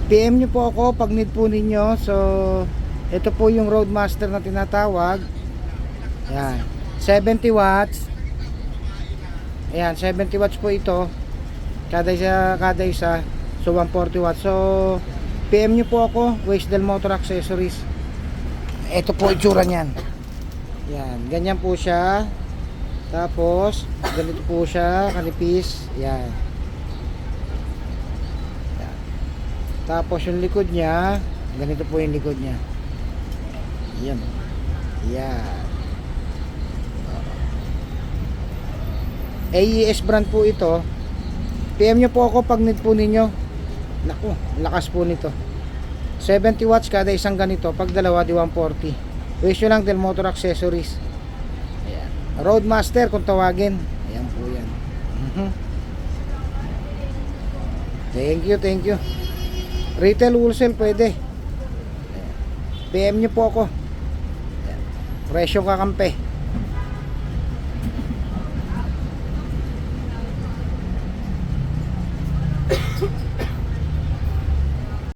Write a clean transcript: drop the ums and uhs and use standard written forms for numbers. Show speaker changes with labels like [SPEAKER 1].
[SPEAKER 1] PM nyo po ako pag need po ninyo. So ito po yung Roadmaster na tinatawag. Yan, 70 watts. Ayan, 70 watts po ito. Kada isa. So 140 watts. So PM nyo po ako, Waysdale Motor Accessories. Ito po itsura niyan. Yan, ganyan po siya. Tapos ganito po siya, kanipis. Yan. Yan. Tapos yung likod niya, ganito po yung likod niya. Yan. Yan. AES brand po ito. PM nyo po ako pag need po ninyo. Naku, lakas po nito. 70 watts kada isang ganito. Pag dalawa di 140. Ratio lang Del Motor Accessories. Ayan. Roadmaster kung tawagin. Ayan po yan. Thank you. Retail wholesale pwede. Ayan. PM nyo po ako. Ayan. Presyo kakampi.